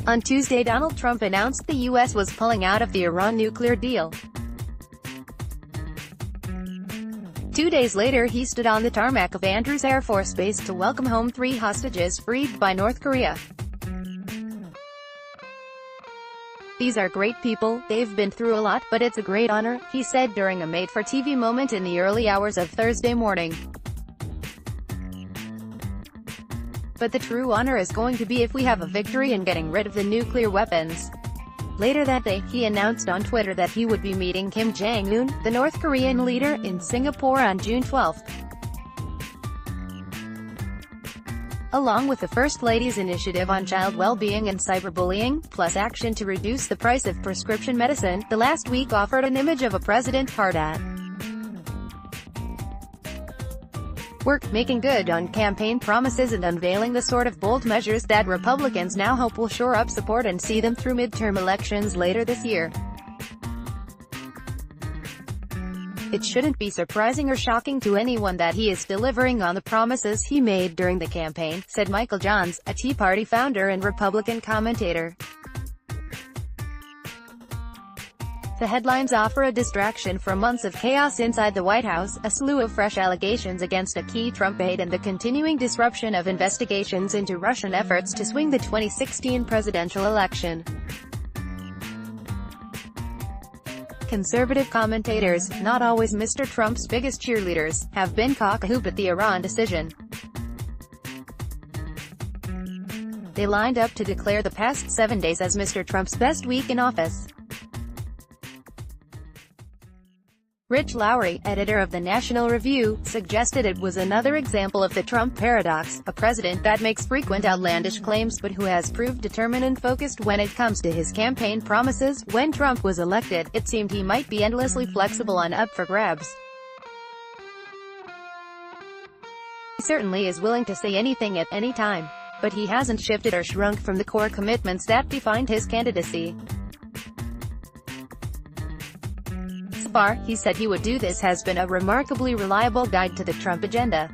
On Tuesday, Donald Trump announced the U.S. was pulling out of the Iran nuclear deal. 2 days later, he stood on the tarmac of Andrews Air Force Base to welcome home 3 hostages freed by North Korea. "These are great people, they've been through a lot, but it's a great honor," he said during a made-for-TV moment in the early hours of Thursday morning. "But the true honor is going to be if we have a victory in getting rid of the nuclear weapons." Later that day, he announced on Twitter that he would be meeting Kim Jong-un, the North Korean leader, in Singapore on June 12. Along with the First Lady's initiative on child well-being and cyberbullying, plus action to reduce the price of prescription medicine, the last week offered an image of a president hard at work, making good on campaign promises and unveiling the sort of bold measures that Republicans now hope will shore up support and see them through midterm elections later this year. "It shouldn't be surprising or shocking to anyone that he is delivering on the promises he made during the campaign," said Michael Johns, a Tea Party founder and Republican commentator. The headlines offer a distraction from months of chaos inside the White House, a slew of fresh allegations against a key Trump aide and the continuing disruption of investigations into Russian efforts to swing the 2016 presidential election. Conservative commentators, not always Mr. Trump's biggest cheerleaders, have been cock-a-hoop at the Iran decision. They lined up to declare the past 7 days as Mr. Trump's best week in office. Rich Lowry, editor of the National Review, suggested it was another example of the Trump paradox, a president that makes frequent outlandish claims but who has proved determined and focused when it comes to his campaign promises. When Trump was elected, it seemed he might be endlessly flexible and up for grabs. He certainly is willing to say anything at any time. But he hasn't shifted or shrunk from the core commitments that defined his candidacy. Far, he said he would do this has been a remarkably reliable guide to the Trump agenda.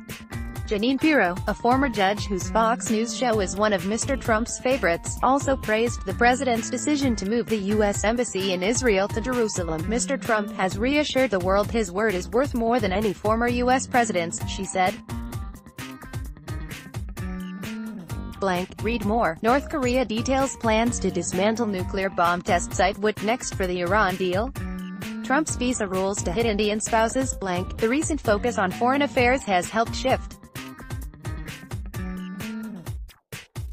Jeanine Pirro, a former judge whose Fox News show is one of Mr. Trump's favorites, also praised the president's decision to move the U.S. Embassy in Israel to Jerusalem. "Mr. Trump has reassured the world his word is worth more than any former U.S. president's," she said. Read more. North Korea details plans to dismantle nuclear bomb test site. What next for the Iran deal? Trump's visa rules to hit Indian spouses. The recent focus on foreign affairs has helped shift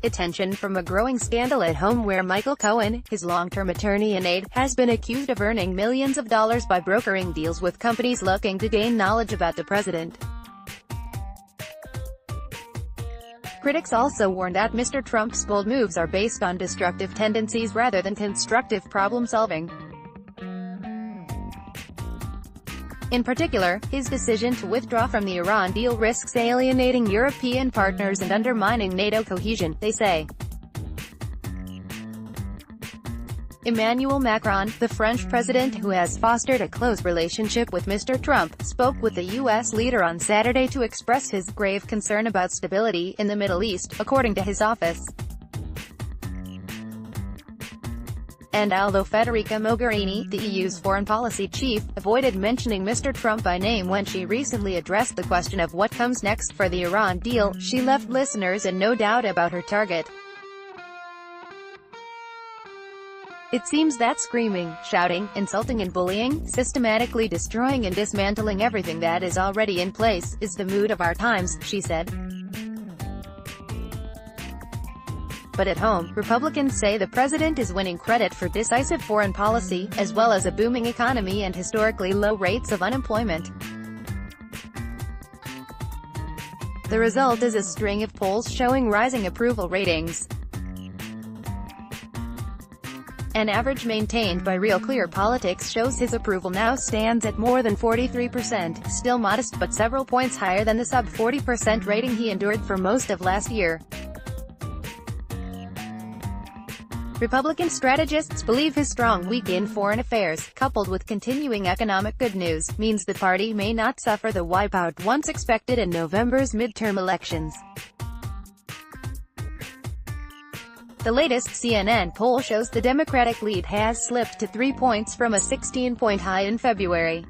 attention from a growing scandal at home where Michael Cohen, his long-term attorney and aide, has been accused of earning millions of dollars by brokering deals with companies looking to gain knowledge about the president. Critics also warned that Mr. Trump's bold moves are based on destructive tendencies rather than constructive problem-solving. In particular, his decision to withdraw from the Iran deal risks alienating European partners and undermining NATO cohesion, they say. Emmanuel Macron, the French president who has fostered a close relationship with Mr. Trump, spoke with the U.S. leader on Saturday to express his grave concern about stability in the Middle East, according to his office. And although Federica Mogherini, the EU's foreign policy chief, avoided mentioning Mr. Trump by name when she recently addressed the question of what comes next for the Iran deal, she left listeners in no doubt about her target. "It seems that screaming, shouting, insulting and bullying, systematically destroying and dismantling everything that is already in place, is the mood of our times," she said. But at home, Republicans say the president is winning credit for decisive foreign policy, as well as a booming economy and historically low rates of unemployment. The result is a string of polls showing rising approval ratings. An average maintained by Real Clear Politics shows his approval now stands at more than 43%, still modest but several points higher than the sub-40% rating he endured for most of last year. Republican strategists believe his strong week in foreign affairs, coupled with continuing economic good news, means the party may not suffer the wipeout once expected in November's midterm elections. The latest CNN poll shows the Democratic lead has slipped to 3 points from a 16-point high in February.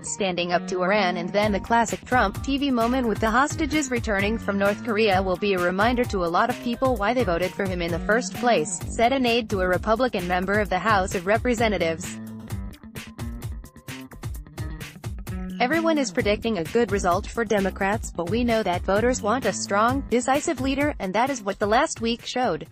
Standing up to Iran, and then the classic Trump TV moment with the hostages returning from North Korea will be a reminder to a lot of people why they voted for him in the first place, said an aide to a Republican member of the House of Representatives. Everyone is predicting a good result for Democrats, but we know that voters want a strong, decisive leader, and that is what the last week showed.